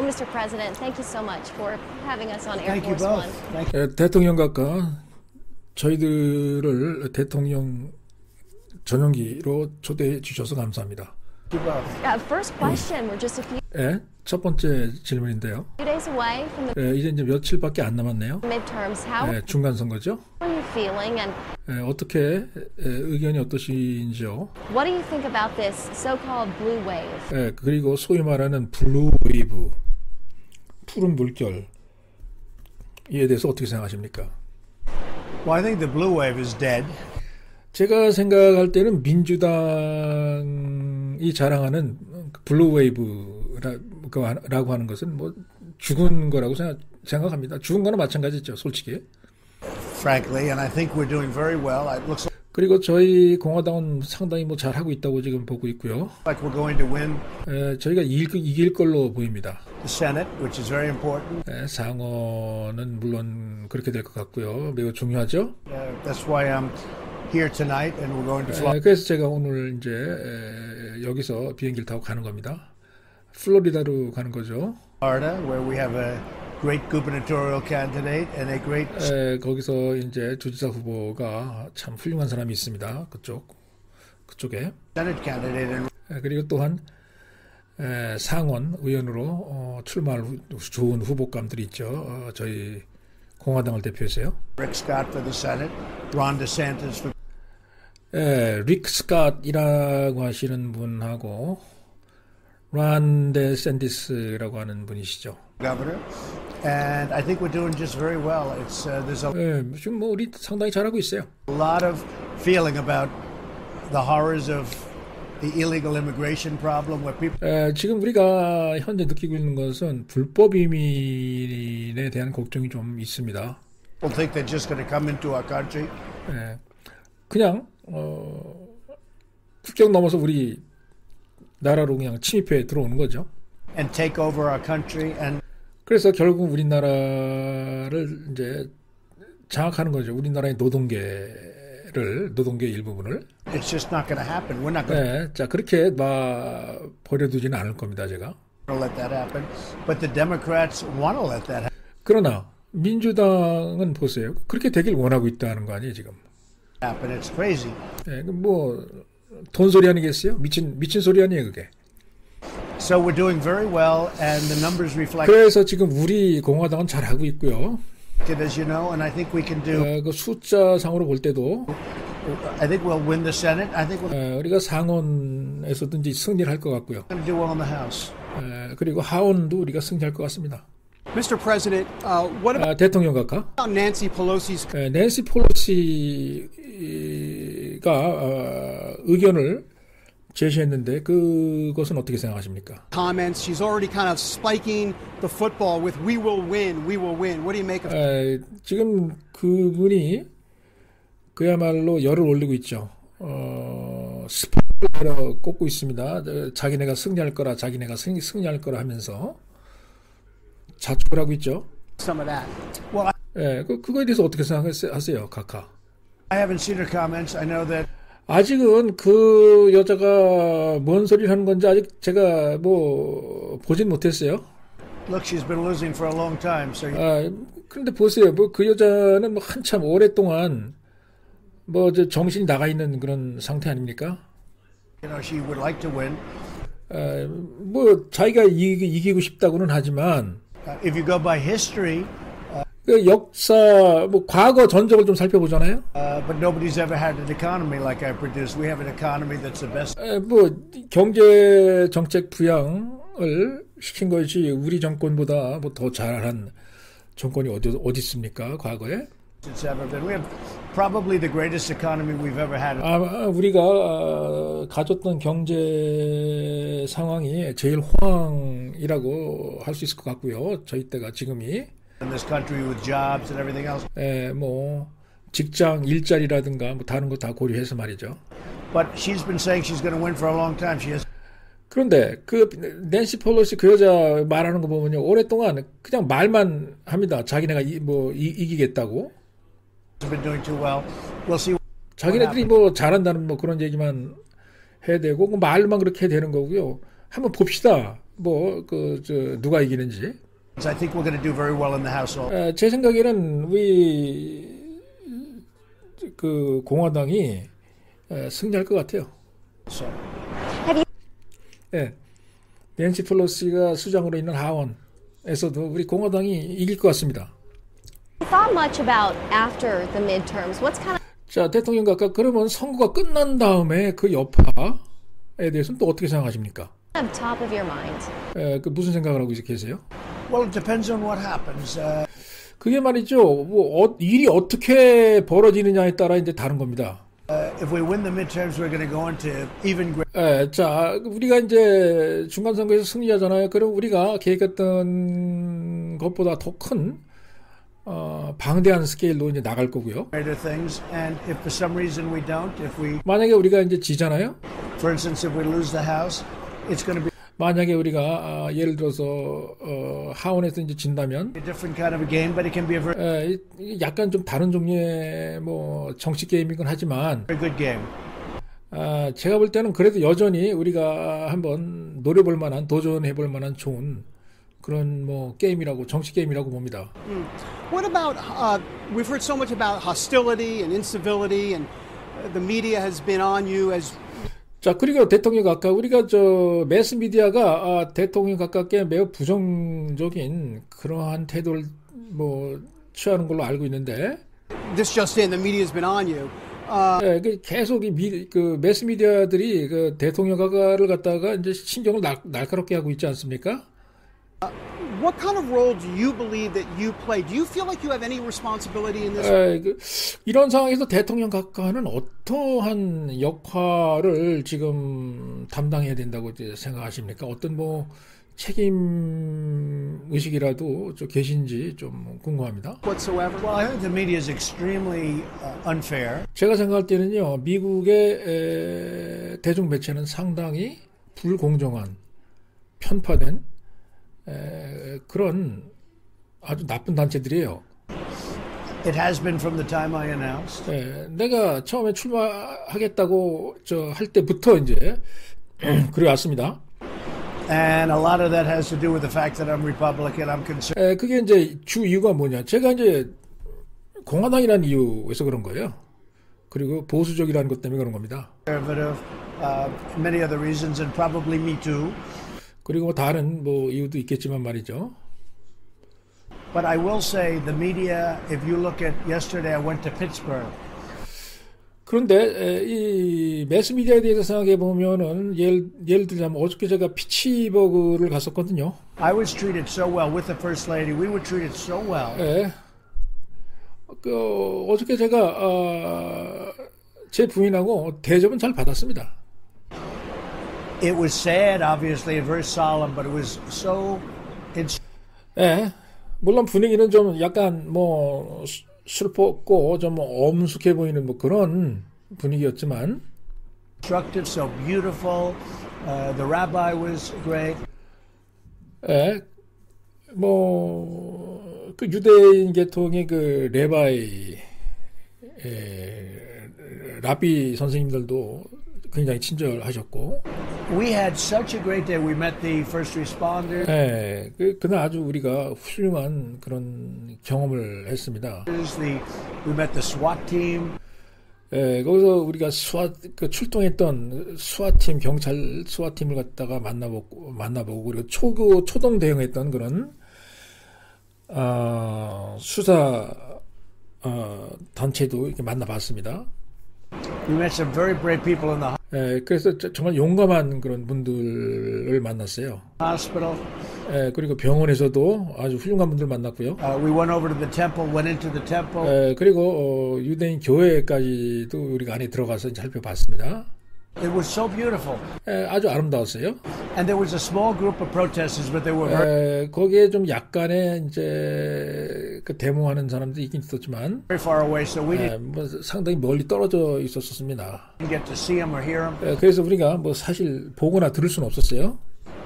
Mr. President, thank you so much for having us on Air Thank you Force both. One. Thank you. 대통령 각하 저희들을 대통령 전용기로 초대해 주셔서 감사합니다. First question, we're just a few 첫 번째 질문인데요. days away from the 이제 며칠밖에 안 남았네요. midterms. How 중간 선거죠. are you feeling, and 어떻게 의견이 어떠신지요? what do you think about this so-called blue wave? 그리고 소위 말하는 블루 웨이브, 푸른 물결 이에 대해서 어떻게 생각하십니까? Well, I think the blue wave is dead. 제가 생각할 때는 민주당이 자랑하는 블루 웨이브라고 하는 것은 뭐 죽은 거라고 생각합니다. 죽은 거나 마찬가지죠, 솔직히. Frankly, and I think we're doing very well. It looks 그리고 저희 공화당은 상당히 뭐 잘하고 있다고 지금 보고 있고요. like we're going to win 저희가 이길 걸로 보입니다. the Senate, which is very important. 상원은 물론 그렇게 될 것 같고요. 매우 중요하죠. That's why I'm here tonight, and we're going to fly. 그래서 제가 오늘 이제 여기서 비행기를 타고 가는 겁니다. 플로리다로 가는 거죠. Florida, where we have a great gubernatorial candidate and a great 거기서 이제 주지사 후보가 참 훌륭한 사람이 있습니다. 그쪽에. Senate candidate. And 그리고 또한 상원 의원으로 출마할 좋은 후보감들이 있죠. 저희 공화당을 대표해서요. Rick Scott for the Senate, Ron DeSantis for 릭 스캇이라고 하시는 분하고 론 데샌티스라고 하는 분이시죠. governor. And I think we're doing just very well. It's there's a 지금 뭐 우리 상당히 잘하고 있어요. lot of feeling about the horrors of the illegal immigration problem where people 지금 우리가 현재 느끼고 있는 것은 불법 이민에 대한 걱정이 좀 있습니다. think they're just going to come into our country. 그냥 국경 넘어서 우리 나라로 그냥 침입해 들어오는 거죠. And take over our country and 그래서 결국 우리나라를 이제 장악하는 거죠. 우리나라의 노동계 일부분을. it's just not going to happen. We're not going 자 그렇게 버려두지는 않을 겁니다, 제가. to let that happen. But the Democrats want to let that happen. 그러나 민주당은 보세요. 그렇게 되길 원하고 있다는 거 아니에요, 지금. It's crazy. 뭐 돈소리 아니겠어요? 미친 소리 아니에요, 그게. So we're doing very well, and the numbers reflect 그래서 지금 우리 공화당은 잘하고 있고요. it, as you know, and I think we can do. 그 숫자상으로 볼 때도 I think we'll win the Senate. I think we're 우리가 상원에서든지 승리를 할 것 같고요. going to do well in the House. 그리고 하원도 우리가 승리할 것 같습니다. Mr. President, what about 대통령 각하? Nancy Pelosi's 낸시 펠로시가 의견을 제시했는데 그것은 어떻게 생각하십니까? comments? She's already kind of spiking the football with "We will win, we will win." What do you make of? 지금 그분이 그야말로 열을 올리고 있죠. 스포를 꽂고 있습니다. 자기네가 승리할 거라, 자기네가 승리할 거라 하면서 자축을 하고 있죠. Some of that. Well, 그거에 대해서 어떻게 생각하세요, 각하? I haven't seen her comments. I know that 아직은 그 여자가 뭔 소리를 하는 건지 아직 제가 뭐 보진 못했어요. look, she's been losing for a long time. So 그런데 보세요, 뭐 그 여자는 뭐 한참 오랫동안 뭐 정신이 나가 있는 그런 상태 아닙니까? you know she would like to win. 뭐 자기가 이기고 싶다고는 하지만 If you go by history, 그 역사 뭐 과거 전적을 좀 살펴보잖아요. but nobody's ever had an economy like I produce. We have an economy that's the best. 뭐 경제 정책 부양을 시킨 것이 우리 정권보다 뭐 더 잘한 정권이 어디 있습니까? 과거에? It's ever been. We have probably the greatest economy we've ever had. 우리가 가졌던 경제 상황이 제일 호황이라고 할 수 있을 것 같고요. 저희 때가 지금이. In this country with jobs and everything else. 뭐 직장 일자리라든가 뭐 다른 거 다 고려해서 말이죠. But she's been saying she's going to win for a long time. She has. 그런데 그 낸시 펠로시 그 여자 말하는 거 보면요, 오랫동안 그냥 말만 합니다. 자기네가 이기겠다고. been doing too well. We'll see. 자기네들이 뭐 잘한다는 뭐 그런 얘기만 해야 되고 그 말만 그렇게 해야 되는 거고요. 한번 봅시다. 누가 이기는지. I think we're going to do very well in the House. 제 생각에는 우리 그 공화당이 승리할 것 같아요. So. 예, 낸시 펠로시가 수장으로 있는 하원에서도 우리 공화당이 이길 것 같습니다. Thought much about after the midterms. What's kind of 자, 대통령 각각 그러면 선거가 끝난 다음에 그 여파에 대해서는 또 어떻게 생각하십니까? top of your mind? 그 무슨 생각을 하고 계세요? Well, it depends on what happens. 그게 말이죠. 일이 어떻게 벌어지느냐에 따라 이제 다른 겁니다. If we win the midterms, we're going to go into even greater. 자, 우리가 이제 중간선거에서 승리하잖아요. 그럼 우리가 계획했던 것보다 더 큰 방대한 스케일로 이제 나갈 거고요. Things, and if for some reason we don't, if we, 만약에 우리가 이제 지잖아요. for instance, if we lose the House, it's going to be 만약에 우리가 예를 들어서 하원에서 이제 진다면 a different kind of a game, but it can be a very 약간 좀 다른 종류의 뭐 정치 게임이긴 하지만 good game. 제가 볼 때는 그래도 여전히 우리가 한번 노려볼 만한 도전해볼 만한 좋은 그런 뭐 게임이라고 정치 게임이라고 봅니다. What about we've heard so much about hostility and incivility, and the media has been on you as. 자, 그리고 대통령 각각 우리가 매스 미디어가 대통령 각각에 매우 부정적인 그러한 태도를 뭐 취하는 걸로 알고 있는데. This just in, the media has been on you. 계속 그 매스 미디어들이 그 대통령 각각을 갖다가 이제 신경을 날카롭게 하고 있지 않습니까? What kind of role do you believe that you play? Do you feel like you have any responsibility in this? 이런 상황에서 대통령 각하는 어떠한 역할을 지금 담당해야 된다고 생각하십니까? 어떤 뭐 책임 의식이라도 좀 계신지 좀 궁금합니다. Whatsoever. Well, I think the media is extremely unfair. 제가 생각할 때는요, 미국의 대중 매체는 상당히 불공정한, 편파된 그런 아주 나쁜 단체들이에요. It has been from the time I announced. 내가 처음에 출마하겠다고 할 때부터 이제 그래 왔습니다. And a lot of that has to do with the fact that I'm Republican. I'm conservative. 그게 이제 주 이유가 뭐냐? 제가 이제 공화당이라는 이유에서 그런 거예요. 그리고 보수적이라는 것 때문에 그런 겁니다. Many other reasons, and probably me too. 그리고 다른 뭐 이유도 있겠지만 말이죠. But I will say the media, if you look at yesterday, I went to Pittsburgh. 그런데 이 매스 미디어에 대해서 생각해 보면은 예를 들자면 어저께 제가 피츠버그를 갔었거든요. I was treated so well with the First Lady. We were treated so well. 어저께 제가 제 부인하고 대접은 잘 받았습니다. It was sad, obviously, and very solemn, but it was so. 물론 분위기는 좀 약간 뭐 슬펐고 좀 엄숙해 보이는 뭐 그런 분위기였지만. Instructive, so beautiful. The rabbi was great. 뭐 그 유대인 계통의 그 라비 선생님들도 굉장히 친절하셨고. We had such a great day. We met the first responders. 그날 아주 우리가 훌륭한 그런 경험을 했습니다. We met the SWAT team. 거기서 우리가 출동했던 SWAT-팀, 경찰 SWAT-팀을 갖다가 만나보고 그리고 초동 대응했던 그런 수사 단체도 이렇게 만나봤습니다. We met some very brave people in the 그래서 정말 용감한 그런 분들을 만났어요. hospital. 그리고 병원에서도 아주 훌륭한 분들 만났고요. We went over to the temple, went into the temple. 그리고 유대인 교회까지도 우리가 안에 들어가서 살펴봤습니다. It was so beautiful. 아주 아름다웠어요. And there was a small group of protesters, but they were very, 거기에 좀 약간의 이제 그 데모하는 사람들이 있긴 있었지만 very far away, so we didn't 뭐 상당히 멀리 떨어져 있었습니다. get to see them or hear them. 그래서 우리가 뭐 사실 보거나 들을 수는 없었어요.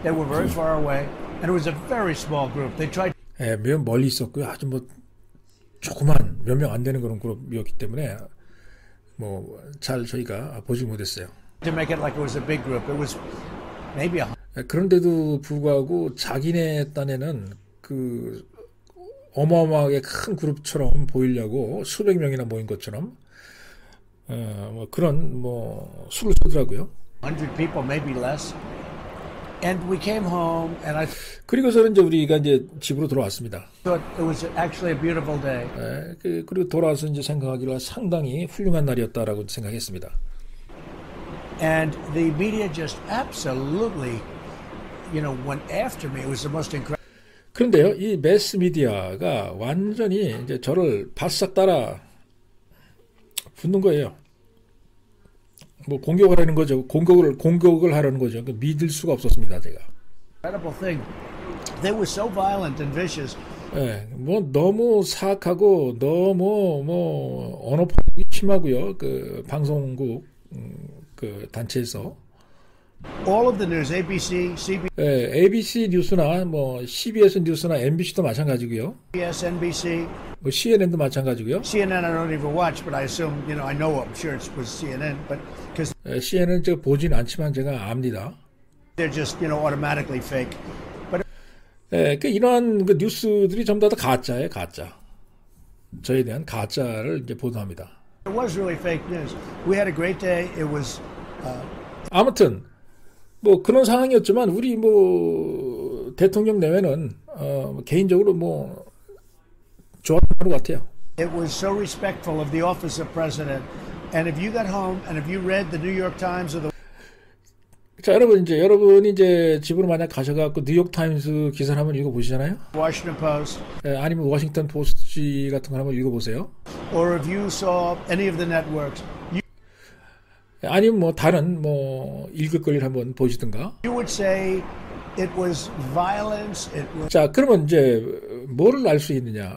They were very far away, and it was a very small group. They tried. 매우 멀리 있었고요. 아주 뭐 조그만 몇 명 안 되는 그런 그룹이었기 때문에 뭐 잘 저희가 보지 못했어요. To make it like it was a big group. It was maybe 그런데도 불구하고 자기네 딴에는 그 어마어마하게 큰 그룹처럼 보이려고 수백 명이나 모인 것처럼 뭐 그런 뭐 수를 쓰더라고요. 100 people, maybe less. And we came home, and I 그리고서는 이제 우리가 이제 집으로 돌아왔습니다. thought it was actually a beautiful day. 그리고 돌아와서 이제 생각하기로 상당히 훌륭한 날이었다라고 생각했습니다. And the media just absolutely, went after me. It was the most incredible. 그런데요, 이 매스 미디어가 완전히 이제 저를 바싹 따라 붙는 거예요. 뭐 공격하라는 거죠. 공격을 하라는 거죠. 믿을 수가 없었습니다, 제가. Incredible thing. They were so violent and vicious. 뭐 너무 사악하고 너무 뭐 언어폭력이 심하고요. 그 방송국 그 단체에서. All of the news, ABC, CBS, ABC 뉴스나 뭐 CBS 뉴스나 MBC도 마찬가지고요. NBC, 뭐 CNN도 마찬가지고요. CNN I don't even watch, but I assume, I know I'm sure it was CNN, but because CNN은 제가 보진 않지만 제가 압니다. they're just, automatically fake. But 그 이러한 그 뉴스들이 전부 다 가짜예요, 가짜. 저에 대한 가짜를 이제 보도합니다. it was really fake news. We had a great day. It was 아무튼 뭐 그런 상황이었지만 우리 뭐 대통령 내외는 개인적으로 뭐 좋아하는 것 같아요. It was so respectful of the office of president. And if you got home and if you read the New York Times or the 자, 여러분이 이제 집으로 만약 가셔갖고 뉴욕 타임스 기사를 한번 읽어보시잖아요. Washington Post, 아니면 워싱턴 포스트 같은 거 한번 읽어보세요. or if you saw any of the networks, 아니면 뭐 다른 뭐 읽을거리를 한번 보시든가. you would say it was violence. It was 자, 그러면 이제 뭐를 알 수 있느냐?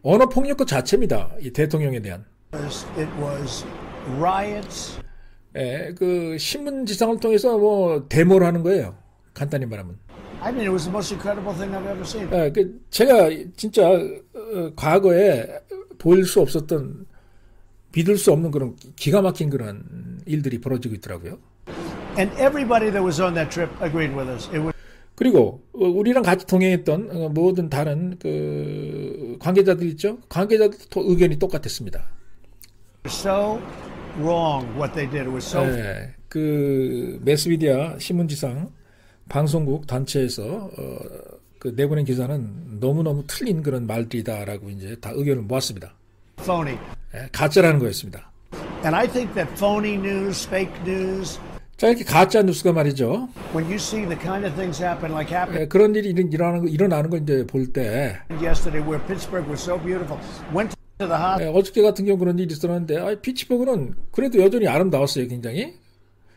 언어 폭력 그 자체입니다. 이 대통령에 대한. it was riots. 그 신문지상을 통해서 뭐 데모를 하는 거예요. 간단히 말하면. I mean, it was the most incredible thing I've ever seen. 그 제가 진짜 과거에 보일 수 없었던 믿을 수 없는 그런 기가 막힌 그런 일들이 벌어지고 있더라고요. And everybody that was on that trip agreed with us. It was 그리고 우리랑 같이 동행했던 모든 다른 그 관계자들 있죠? 관계자들도 의견이 똑같았습니다. so wrong what they did. It was so 그 매스미디어 신문지상 방송국 단체에서 그 내보낸 기사는 너무너무 틀린 그런 말들이다라고 이제 다 의견을 모았습니다. phony. 가짜라는 거였습니다. And I think that phony news, fake news, 자, 이렇게 가짜 뉴스가 말이죠. when you see the kind of things happen like happened 그런 일이 일어나는 걸 이제 볼 때 yesterday where Pittsburgh was so beautiful, went to the hospital. 어저께 같은 경우 그런 일이 있었는데 피츠버그는 그래도 여전히 아름다웠어요, 굉장히.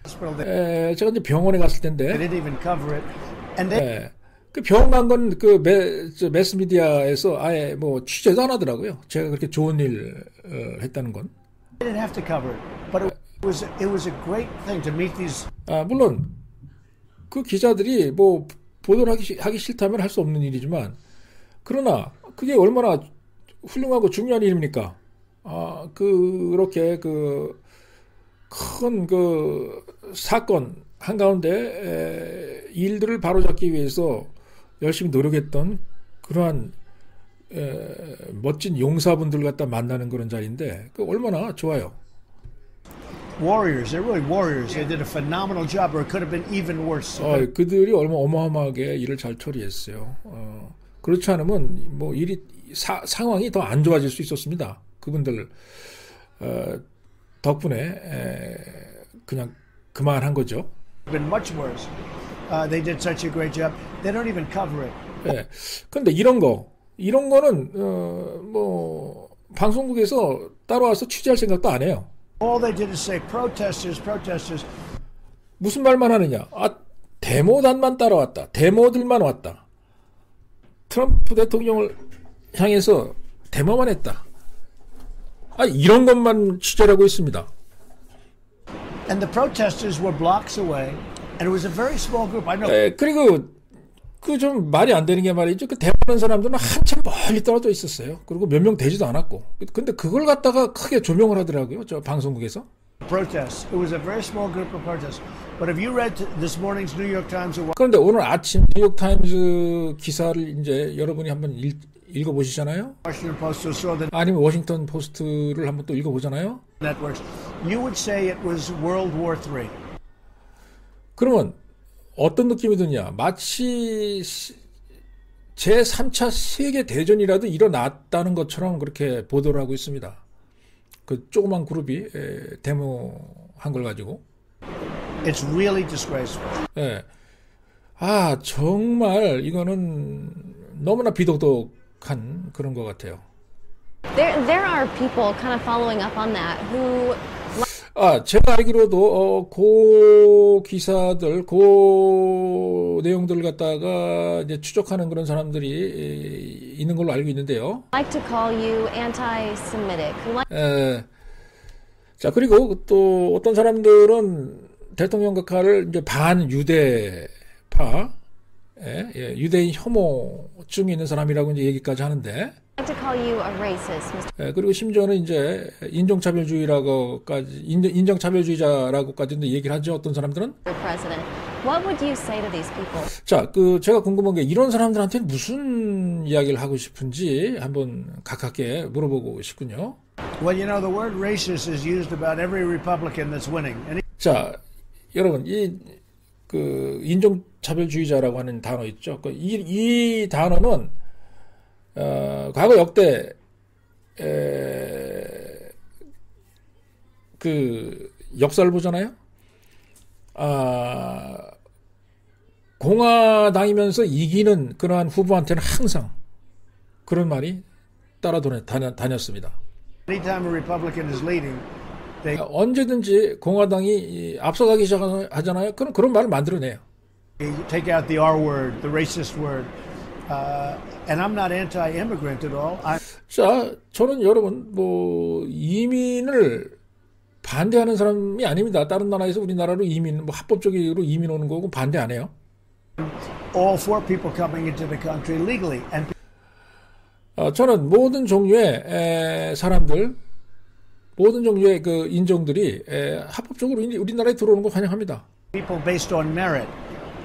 제가 이제 병원에 갔을 They 텐데 didn't even cover it. And they 그 병원 간 건 그 매스미디어에서 아예 뭐 취재도 안 하더라고요. 제가 그렇게 좋은 일 했다는 건. didn't have to cover it. But it was a great thing to meet these. 물론 그 기자들이 뭐 보도를 하기 싫다면 할 수 없는 일이지만 그러나 그게 얼마나 훌륭하고 중요한 일입니까? 그렇게 그 큰 그 사건 한가운데 일들을 바로잡기 위해서 열심히 노력했던 그러한 멋진 용사분들 갖다 만나는 그런 자리인데 그 얼마나 좋아요. Warriors, they're really warriors. They did a phenomenal job, or it could have been even worse. 그들이 어마어마하게 일을 잘 처리했어요. 그렇지 않으면 뭐 상황이 더 안 좋아질 수 있었습니다. 그분들 덕분에 그냥 그만한 거죠. Been much worse. They did such a great job. They don't even cover it. 그런데 이런 거는 뭐 방송국에서 따라와서 취재할 생각도 안 해요. All they did is say protesters, protesters. 무슨 말만 하느냐? 데모단만 따라왔다. 데모들만 왔다. 트럼프 대통령을 향해서 데모만 했다. 이런 것만 취재하고 있습니다. And the protesters were blocks away, and it was a very small group. I know. 그리고 그 좀 말이 안 되는 게 말이죠. 그 데모하는 사람들은 한참 멀리 떨어져 있었어요. 그리고 몇 명 되지도 않았고. 근데 그걸 갖다가 크게 조명을 하더라고요. 저 방송국에서. protests. It was a very small group of protests. But have you read this morning's New York Times? 그런데 오늘 아침 뉴욕 타임즈 기사를 이제 여러분이 한번 읽어보시잖아요. Washington Post saw the 아니면 워싱턴 포스트를 한번 또 읽어보잖아요. networks. You would say it was World War III. 그러면 어떤 느낌이 드냐? 마치 제3차 세계대전이라도 일어났다는 것처럼 그렇게 보도를 하고 있습니다. 그 조그만 그룹이 데모한 걸 가지고. It's really disgraceful. 예. 아, 정말 이거는 너무나 비도덕한 그런 것 같아요. There are people kind of following up on that who. 아, 제가 알기로도 그 기사들, 그 내용들을 갖다가 이제 추적하는 그런 사람들이 있는 걸로 알고 있는데요. Like to call you anti-Semitic. 자, 그리고 또 어떤 사람들은 대통령 각하를 이제 반유대파, 유대인 혐오증이 있는 사람이라고 이제 얘기까지 하는데. Like to call you a racist, Mr. 그리고 심지어는 이제 인종차별주의자라고까지도 얘기를 하죠. 어떤 사람들은. President. What would you say to these people? 자, 제가 궁금한 게 이런 사람들한테 무슨 이야기를 하고 싶은지 한번 가깝게 물어보고 싶군요. Well, you know, the word racist is used about every Republican that's winning. 자, 여러분, 인종차별주의자라고 하는 단어 있죠. 이 단어는 과거 역대 역사를 보잖아요. 공화당이면서 이기는 그러한 후보한테는 항상 그런 말이 따라 다녔습니다. Anytime a Republican is leading, 언제든지 공화당이 앞서가기 시작하잖아요. 그런 말을 만들어내요. they take out the R word, the racist word. And I'm not anti-immigrant at all. 자, 저는 여러분 이민을 반대하는 사람이 아닙니다. 다른 나라에서 우리나라로 합법적으로 이민 오는 거고 반대 안 해요. All for people coming into the country legally. And 저는 모든 종류의 사람들, 모든 종류의 그 인종들이 합법적으로 우리나라에 들어오는 거 환영합니다. people based on merit.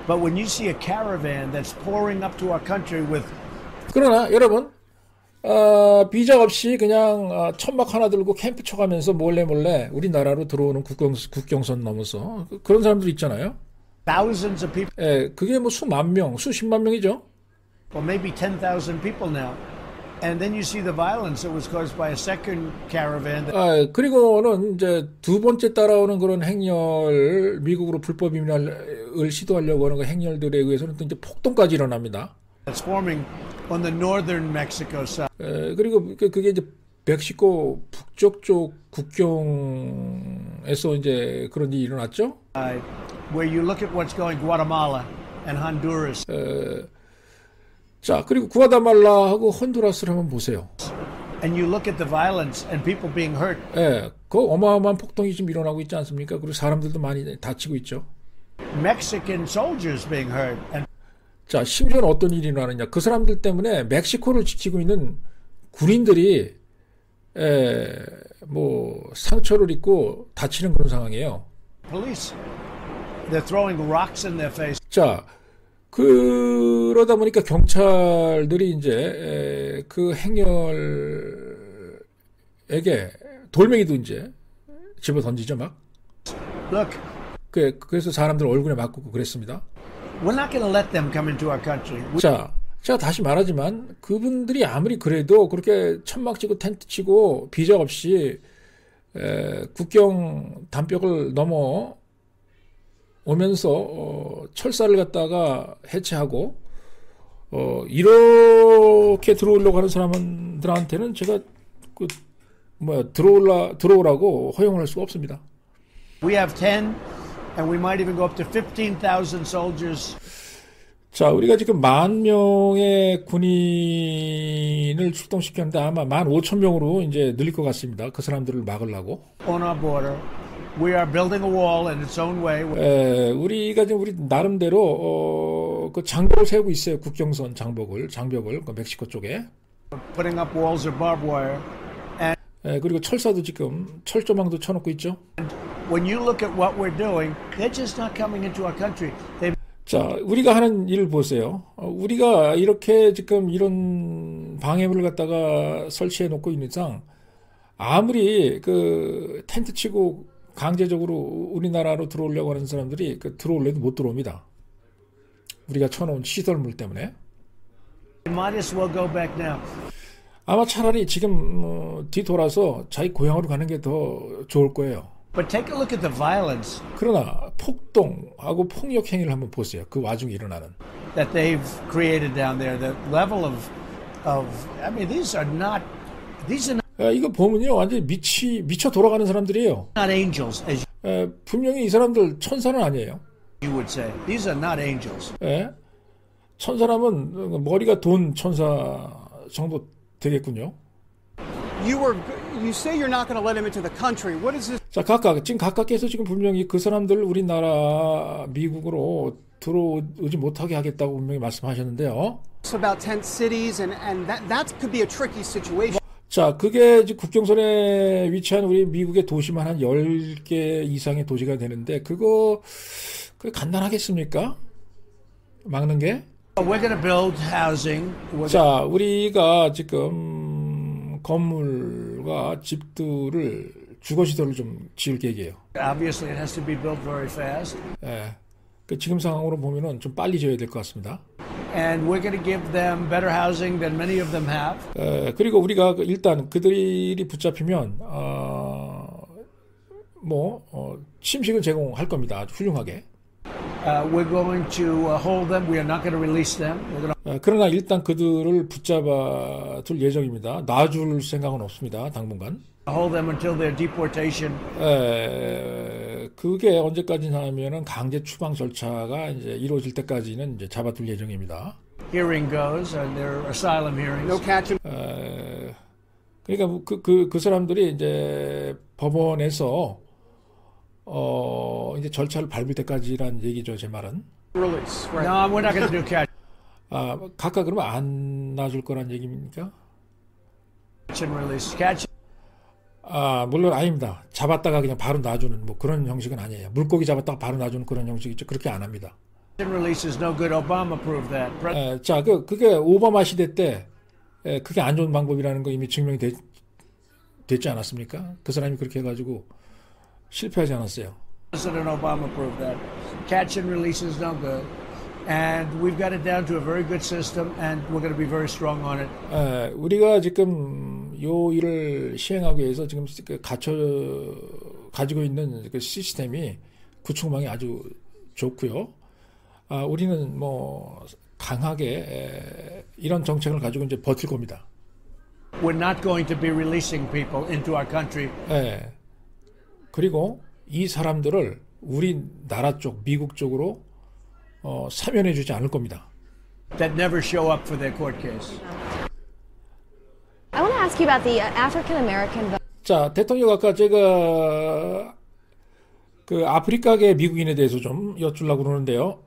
But when you see a caravan that's pouring up to our country with 그러나 여러분 비자 없이 그냥 천막 하나 들고 캠프 쳐가면서 몰래 우리나라로 들어오는 국경선 넘어서 그런 사람들 있잖아요. thousands of people, 그게 수만 명, 수십만 명이죠. or maybe 10,000 people now. And then you see the violence that was caused by a second caravan. 그리고는 이제 두 번째 따라오는 그런 행렬, 미국으로 불법 이민을 시도하려고 하는 그 행렬들에 의해서는 또 이제 폭동까지 일어납니다. That's forming on the northern Mexico side. 그리고 그게 이제 멕시코 북쪽 쪽 국경에서 이제 그런 일이 일어났죠. Where you look at what's going Guatemala and Honduras. 자, 그리고 구아타말라하고 honduras 한번 보세요. And you look at the violence and people being hurt. 그 어마어마한 폭동이 지금 일어나고 있지 않습니까? 그리고 사람들도 많이 다치고 있죠. Mexican soldiers being hurt. And 자, 심지어는 어떤 일이 일어나느냐? 그 사람들 때문에 멕시코를 지키고 있는 군인들이 상처를 입고 다치는 그런 상황이에요. police, they're throwing rocks in their face. 자, 그러다 보니까 경찰들이 이제 그 행렬에게 돌멩이도 이제 집어 던지죠 막. Look, 그래서 사람들 얼굴에 맞고 그랬습니다. we're not going to let them come into our country. 자, 제가 다시 말하지만 그분들이 아무리 그래도 그렇게 천막 치고 텐트 치고 비자 없이 국경 담벽을 넘어 오면서 철사를 갖다가 해체하고 이렇게 들어오려고 하는 사람들한테는 제가 들어오라고 허용을 할 수가 없습니다. We have 10 and we might even go up to 15,000 soldiers. 자, 우리가 지금 10,000명의 군인을 출동시켰는데 아마 15,000명으로 이제 늘릴 것 같습니다. 그 사람들을 막으려고. On our border. We are building a wall in its own way. 우리가 지금 우리 나름대로 그 장벽을 세우고 있어요. 국경선 장벽을 그 멕시코 쪽에. Putting up walls of barbed wire. 그리고 철사도 지금 철조망도 쳐놓고 있죠. When you look at what we're doing, they're just not coming into our country. 자, 우리가 하는 일을 보세요. 우리가 이렇게 지금 이런 방해물을 갖다가 설치해 놓고 있는 이상 아무리 그 텐트 치고 강제적으로 우리나라로 들어오려고 하는 사람들이 들어올래도 못 들어옵니다. 우리가 쳐놓은 시설물 때문에. Might as well go back now. 아마 차라리 지금 뒤돌아서 자기 고향으로 가는 게 더 좋을 거예요. But take a look at the violence 그러나 폭동하고 폭력 행위를 한번 보세요. 그 와중에 일어나는. that they've created down there. The level of I mean, these are not 이거 보면요, 완전히 미쳐 돌아가는 사람들이에요. not angels, as 분명히 이 사람들 천사는 아니에요. you would say. These are not angels. 천사라면 머리가 돈 천사 정도 되겠군요. You say you're not going to let him into the country. What is this? 자, 지금 각각께서 지금 분명히 그 사람들 우리나라 미국으로 들어오지 못하게 하겠다고 분명히 말씀하셨는데요. It's about tent cities, and that could be a tricky situation. 자, 그게 이제 국경선에 위치한 우리 미국의 도시만 한 10개 이상의 도시가 되는데 그게 간단하겠습니까? 막는 게? We're going to build housing. 자, 우리가 지금 건물과 집들을 주거시설을 좀 지을 계획이에요. Obviously, it has to be built very fast. 그 지금 상황으로 보면은 좀 빨리 지어야 될 것 같습니다. And we're going to give them better housing than many of them have. 그리고 우리가 일단 그들이 붙잡히면 침식을 제공할 겁니다. 아주 훌륭하게. We're going to hold them. We are not going to release them. 그러나 일단 그들을 붙잡아 둘 예정입니다. 놔줄 생각은 없습니다. 당분간. Hold them until their deportation. 그게 언제까지나 하면은 강제 추방 절차가 이제 이루어질 때까지는 이제 잡아둘 예정입니다. Hearing goes, and their asylum hearings. No catch him. 그러니까 그 사람들이 이제 법원에서 이제 절차를 밟을 때까지란 얘기죠, 제 말은. Release. Right. No, we're not going to do catch 각각 그러면 안 놔줄 거란 얘기입니까? and release. Catch. 물론 아닙니다. 잡았다가 그냥 바로 놔주는 뭐 그런 형식은 아니에요. 물고기 잡았다가 바로 놔주는 그런 형식이죠. 그렇게 안 합니다. And release is no good. Obama proved that. 자, 그게 오바마 시대 때 그게 안 좋은 방법이라는 거 이미 증명이 됐지 않았습니까? 그 사람이 그렇게 해가지고 실패하지 않았어요. President Obama proved that. Catch and release is no good. And we've got it down to a very good system, and we're going to be very strong on it. 우리가 지금 요 일을 시행하기 위해서 지금 가지고 있는 그 시스템이 구축망이 아주 좋고요. 우리는 뭐 강하게 이런 정책을 가지고 이제 버틸 겁니다. We're not going to be releasing people into our country. 그리고 이 사람들을 우리나라 쪽, 미국 쪽으로 사면해주지 않을 겁니다. That never show up for their court case. I want to ask you about the African American vote. 자, 대통령 아까 제가 그 아프리카계 미국인에 대해서 좀 여쭈려고 그러는데요.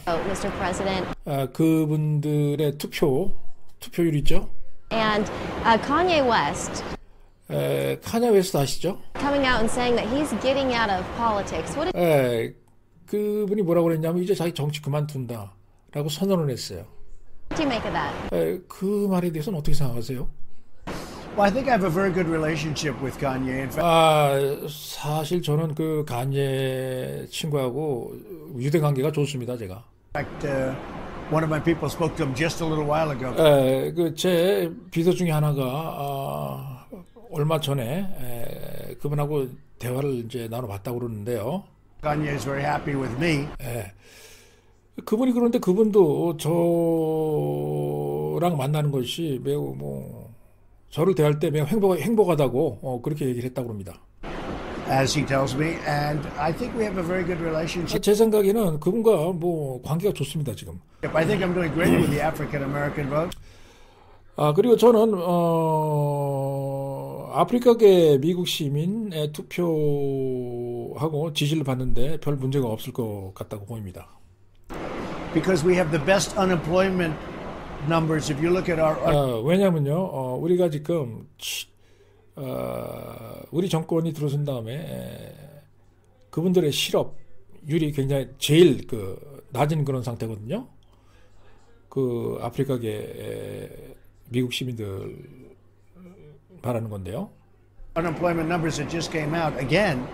Mr. President. 그분들의 투표율 있죠? And Kanye West. 카냐 웨스트 아시죠? Coming out and saying that he's getting out of politics. What did 그분이 뭐라고 그랬냐면 이제 자기 정치 그만둔다라고 선언을 했어요. you make of that? 그 말에 대해서는 어떻게 생각하세요? Well, I think I have a very good relationship with Kanye. In fact, 사실 저는 그 간예 친구하고 유대 관계가 좋습니다, 제가. one of my people spoke to him just a little while ago. 그 제 비서 중에 하나가 얼마 전에 그분하고 대화를 이제 나눠봤다고 그러는데요. Kanye is very happy with me. 그분이 그런데 그분도 저랑 만나는 것이 매우 저를 대할 때 매우 행복하다고 그렇게 얘기를 했다고 합니다. As he tells me, and I think we have a very good relationship. 제 생각에는 그분과 관계가 좋습니다, 지금. I think I'm doing great with the African American vote. 그리고 저는 아프리카계 미국 시민의 투표하고 지지를 받는데 별 문제가 없을 것 같다고 보입니다. Because we have the best unemployment numbers. If you look at our 왜냐면요, 우리가 지금 우리 정권이 들어선 다음에 그분들의 실업률이 굉장히 제일 낮은 그런 상태거든요. 그 아프리카계 미국 시민들 말하는 건데요. Unemployment numbers that just came out again.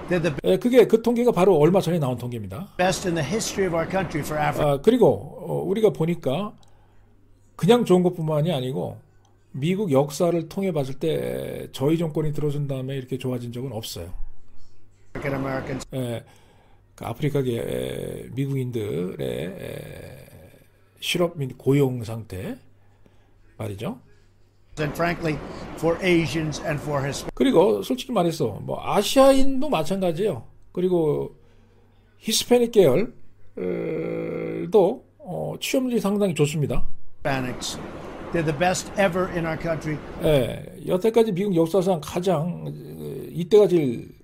They're the 그게 그 통계가 바로 얼마 전에 나온 통계입니다. best in the history of our country for Africa. 그리고 우리가 보니까 그냥 좋은 것뿐만이 아니고 미국 역사를 통해 봤을 때 저희 정권이 들어선 다음에 이렇게 좋아진 적은 없어요. African Americans. 그 아프리카계 미국인들의 실업 및 고용 상태 말이죠. And frankly, for Asians and for Hispanics. 그리고 솔직히 말해서 뭐 아시아인도 마찬가지예요. 그리고 히스패닉 계열도 취업률이 상당히 좋습니다. They're the best ever in our country. 여태까지 미국 역사상 가장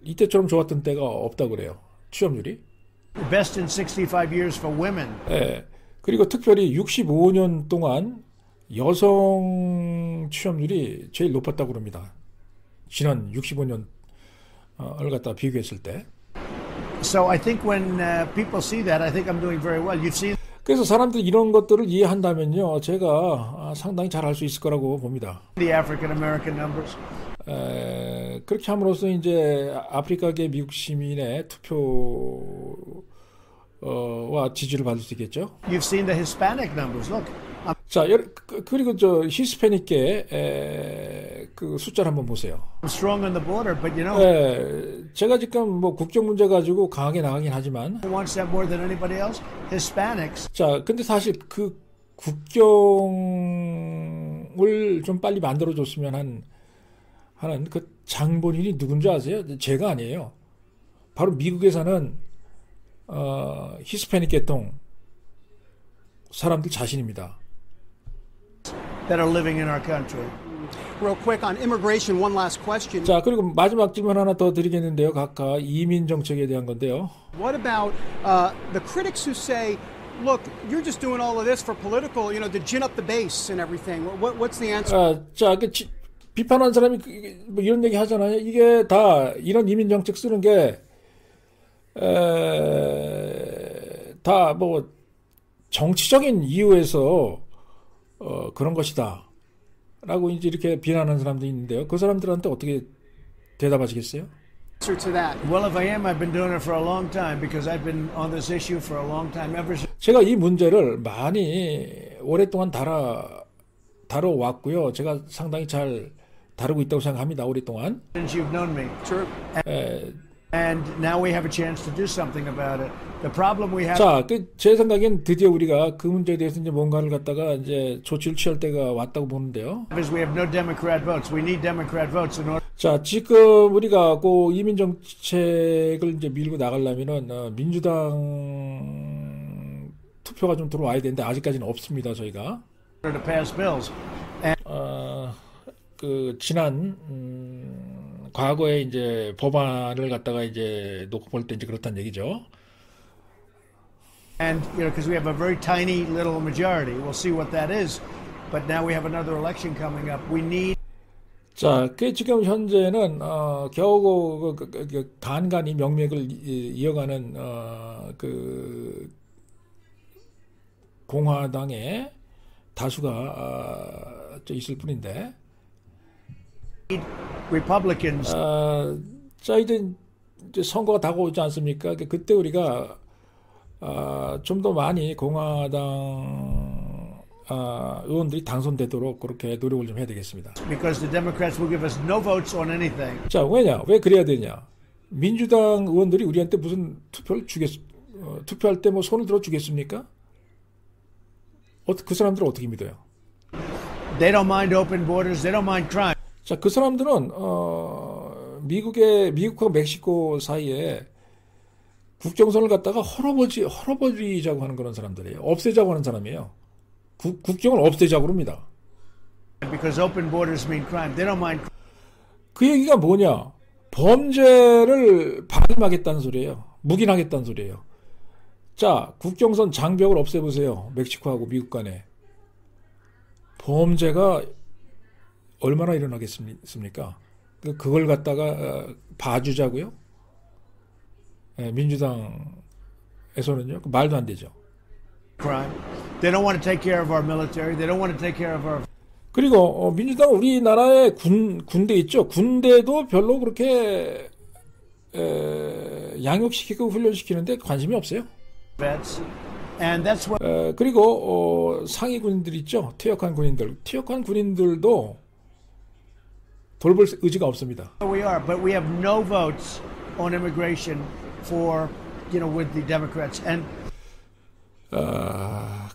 이때처럼 좋았던 때가 없다고 그래요. 취업률이. The best in 65 years for women. 그리고 특별히 65년 동안 여성 취업률이 제일 높았다고 그럽니다. 지난 65년을 갖다 비교했을 때. So I think when people see that, I think I'm doing very well. You've seen. 그래서 사람들이 이런 것들을 이해한다면요, 제가 상당히 잘 할 수 있을 거라고 봅니다. The African American numbers. 그렇게 함으로써 이제 아프리카계 미국 시민의 투표와 지지를 받을 수 있겠죠. You've seen the Hispanic numbers. Look. 자, 그리고 저 히스패닉계 그 숫자를 한번 보세요. I'm strong on the border, but you know. 제가 지금 뭐 국경 문제 가지고 강하게 나가긴 하지만. Who wants that more than anybody else? Hispanics. 자, 근데 사실 그 국경을 좀 빨리 만들어줬으면 하는 그 장본인이 누군지 아세요? 제가 아니에요. 바로 미국에 사는 히스패닉 계통 사람들 자신입니다. That are living in our country. Real quick on immigration, one last question. 자, 그리고 마지막 질문 하나 더 드리겠는데요. 각각 이민 정책에 대한 건데요. What about the critics who say, look, you're just doing all of this for political, to gin up the base and everything. What's the answer? 자, 비판하는 사람이 뭐 이런 얘기 하잖아요. 이게 다 이런 이민 정책 쓰는 게 다 뭐 정치적인 이유에서 그런 것이다 라고 이제 이렇게 비난하는 사람도 있는데요. 그 사람들한테 어떻게 대답하시겠어요? Answer to that. Well, if I am, I've been doing it for a long time because I've been on this issue for a long time. Ever since. 제가 이 문제를 많이 오랫동안 다뤄왔고요. 제가 상당히 잘 다루고 있다고 생각합니다. 오랫동안. Since you've known me. Sure. And now we have a chance to do something about it. The problem we have. 자, 제 생각엔 드디어 우리가 그 문제에 대해서 이제 뭔가를 갖다가 이제 조치를 취할 때가 왔다고 보는데요. Is we have no Democrat votes. We need Democrat votes in order. 자, 지금 우리가 그 이민 정책을 이제 밀고 나가려면은 민주당 투표가 좀 들어와야 되는데 아직까지는 없습니다. 저희가. To pass bills. 그 지난 과거에 이제 법안을 갖다가 이제 놓고 볼 때 이제 그렇다는 얘기죠. And because we have a very tiny little majority, we'll see what that is. But now we have another election coming up. We need. 자, 그 지금 현재는 겨우 그 간간히 명맥을 이어가는 그 공화당의 다수가 있을 뿐인데. Republicans. 자, 이제 선거가 다가오지 않습니까? 그때 우리가 좀 더 많이 공화당 의원들이 당선되도록 그렇게 노력을 좀 해야 되겠습니다. Because the Democrats will give us no votes on anything. 자, 왜 그래야 되냐? 민주당 의원들이 우리한테 무슨 투표할 때 뭐 손을 들어 주겠습니까? 그 사람들은 어떻게 믿어요? They don't mind open borders. They don't mind crime. 자, 그 사람들은 미국과 멕시코 사이에 국경선을 갖다가 헐어버리자고 하는 그런 사람들이에요. 없애자고 하는 사람이에요. 국경을 없애자고 합니다. Because open borders mean crime. They don't mind. 그 얘기가 뭐냐? 범죄를 방임하겠다는 소리예요. 묵인하겠다는 소리예요. 자, 국경선 장벽을 없애보세요. 멕시코하고 미국 간에. 범죄가 얼마나 일어나겠습니까? 그걸 갖다가 봐주자고요? 민주당에서는요? 말도 안 되죠. crime. They don't want to take care of our military. They don't want to take care of our. 그리고 민주당 우리나라의 군대 있죠. 군대도 별로 그렇게 양육시키고 훈련시키는데 관심이 없어요. vets. And that's what 그리고 상위 군인들 있죠. 퇴역한 군인들도 돌볼 의지가 없습니다. we are. But we have no votes on immigration for, with the Democrats. And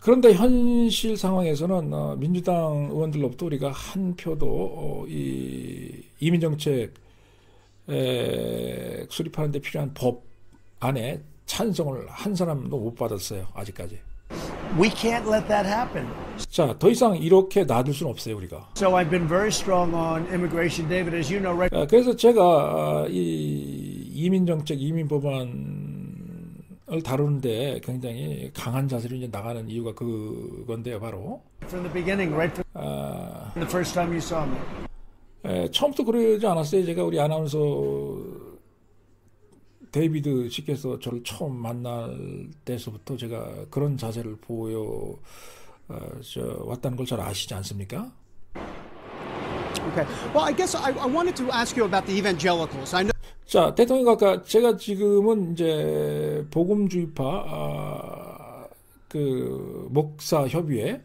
그런데 현실 상황에서는 민주당 의원들로부터 우리가 한 표도 이 이민 정책 수립하는 데 필요한 법 안에 찬성을 한 사람도 못 받았어요. 아직까지. we can't let that happen. 자, 더 이상 이렇게 놔둘 수는 없어요, 우리가. So I've been very strong on immigration, David, as you know. Right. 그래서 제가 이 이민 정책, 이민 법안을 다루는데 굉장히 강한 자세로 이제 나가는 이유가 그건데요, 바로. From the beginning, right from the first time you saw me. 처음부터 그러지 않았어요. 제가 우리 아나운서 데이비드 씨께서 저를 처음 만날 때서부터 제가 그런 자세를 왔다는 걸 잘 아시지 않습니까? Okay. Well, I guess I wanted to ask you about the evangelicals. I know. 자, 대통령 아까 제가 지금은 이제 복음주의파 그 목사 협의회에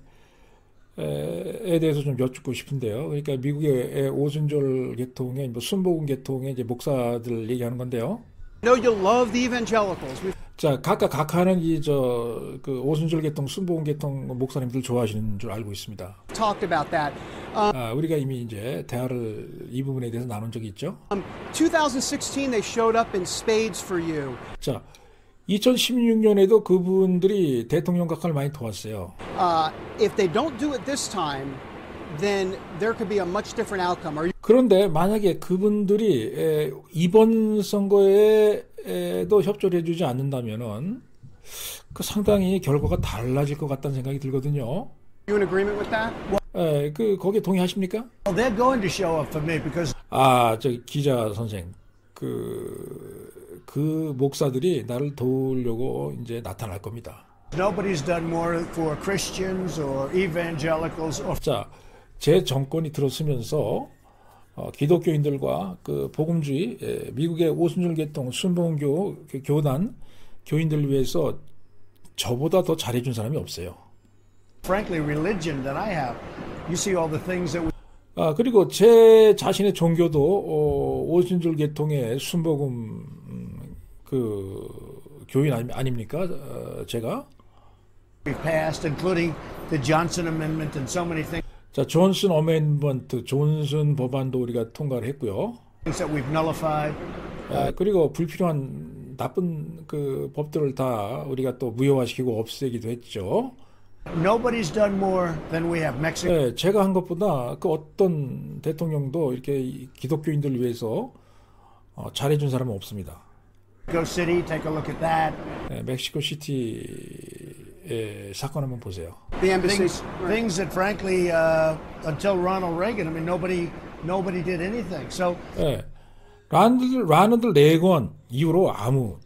대해서 좀 여쭙고 싶은데요. 그러니까 미국의 오순절 계통의 순복음 계통의 이제 목사들 얘기하는 건데요. I know you love the evangelicals. 자, 각하는 그 오순절 계통, 순복음 계통 목사님들 좋아하시는 줄 알고 있습니다. Talked about that. 우리가 이미 이제 대화를 이 부분에 대해서 나눈 적이 있죠. 2016 they showed up in spades for you. 자, 2016년에도 그분들이 대통령 각하를 많이 도왔어요. If they don't do it this time, then there could be a much different outcome. 그런데 만약에 그분들이 이번 선거에도 협조를 해주지 않는다면은 그 상당히 결과가 달라질 것 같다는 생각이 들거든요. You in agreement with that? 거기에 동의하십니까? Well, they're going to show up for me because. 저기 기자 선생, 그 목사들이 나를 도우려고 이제 나타날 겁니다. Nobody's done more for Christians or evangelicals or. 자, 제 정권이 들어서면서 기독교인들과 그 복음주의 미국의 오순절 계통 순복음교 교단 교인들을 위해서 저보다 더 잘해준 사람이 없어요. Frankly, religion that I have, you see all the things that. 그리고 제 자신의 종교도 오순절 계통의 순복음 그 교인 아닙니까? 제가. We passed, including the Johnson Amendment and so many things. 자, 존슨 어메인먼트, 존슨 법안도 우리가 통과를 했고요. That we've nullified. 그리고 불필요한 나쁜 그 법들을 다 우리가 또 무효화시키고 없애기도 했죠. Nobody's done more than we have. Mexico. 네, 제가 한 것보다 그 어떤 대통령도 이렇게 기독교인들을 위해서 잘해준 사람은 없습니다. Mexico City, take a look at that. 멕시코 시티의 사건 한번 보세요. The embassies. Things that, frankly, until Ronald Reagan, I mean, nobody did anything. So. 라너드 레건 이후로 아무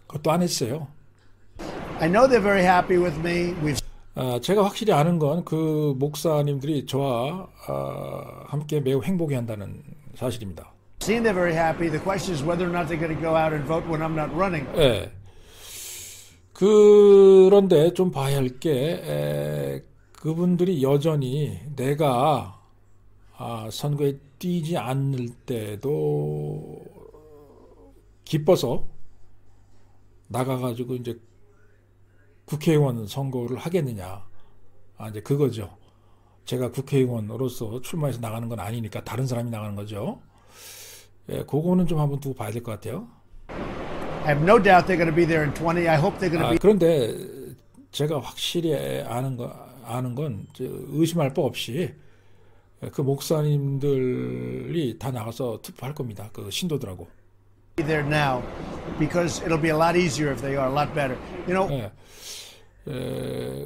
것도 안 했어요. I know they're very happy with me. 제가 확실히 아는 건 그 목사님들이 저와 함께 매우 행복해한다는 사실입니다. Seen they're very happy. The question is whether or not they're going to go out and vote when I'm not running. 네. 그런데 좀 봐야 할 게 그분들이 여전히 내가 선거에 뛰지 않을 때도 기뻐서 나가가지고 이제 국회의원 선거를 하겠느냐. 이제 그거죠. 제가 국회의원으로서 출마해서 나가는 건 아니니까 다른 사람이 나가는 거죠. 그거는 좀 한번 두고 봐야 될 것 같아요. I have no doubt they're going to be there in 20. I hope they're going to be. 그런데 제가 확실히 아는 건 의심할 바 없이 그 목사님들이 다 나가서 투표할 겁니다. 그 신도들하고. There now, because it'll be a lot easier if they are, a lot better. You know.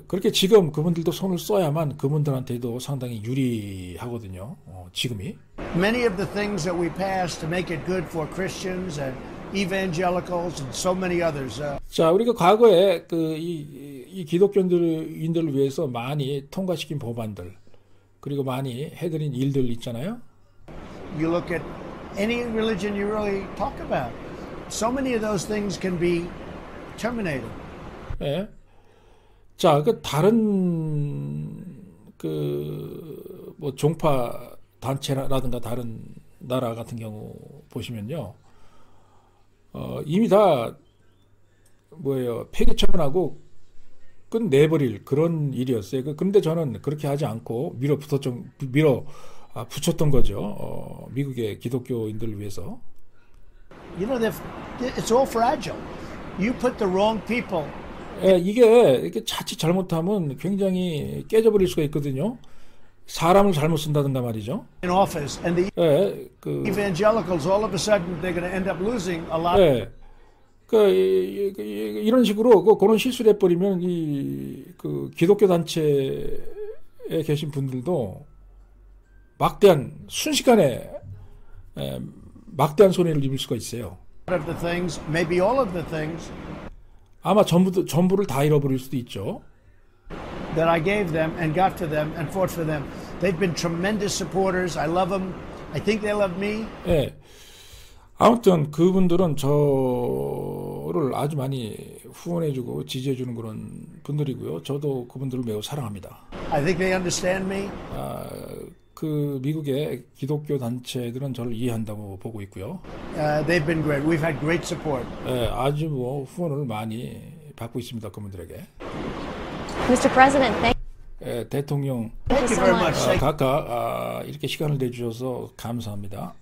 그렇게 지금 그분들도 손을 써야만 그분들한테도 상당히 유리하거든요. 지금이. Many of the things that we passed to make it good for Christians and evangelicals and so many others. 자, 우리가 과거에 이 기독교인들을 위해서 많이 통과시킨 법안들, 그리고 많이 해드린 일들 있잖아요. You look at any religion you really talk about. So many of those things can be terminated. 예. 자, 다른 뭐 종파 단체라든가 다른 나라 같은 경우 보시면요, 이미 다 폐기 처분하고 끝내버릴 그런 일이었어요. 그런데 저는 그렇게 하지 않고 붙였던 거죠. 미국의 기독교인들을 위해서. You know, it's all fragile. You put the wrong people. 예, 이게 자칫 잘못하면 굉장히 깨져버릴 수가 있거든요. 사람을 잘못 쓴다든가 말이죠. In office, and the evangelicals, all of a sudden, they're going to end up losing a lot. 예, 이런 식으로 그런 실수를 해버리면 기독교 단체에 계신 분들도 순식간에 막대한 손해를 입을 수가 있어요. Of the things, maybe all of the things 아마 전부를 다 잃어버릴 수도 있죠. that I gave them and got to them and fought for them. They've been tremendous supporters. I love them. I think they love me. 예. 아무튼 그분들은 저를 아주 많이 후원해주고 지지해주는 그런 분들이고요. 저도 그분들을 매우 사랑합니다. I think they understand me. 그 미국의 기독교 단체들은 저를 이해한다고 보고 있고요. They've been great. We've had great support. 예, 아주 후원을 많이 받고 있습니다. 그분들에게. Mr. President, 대통령 Thank you very much. 각각 이렇게 시간을 내주셔서 감사합니다.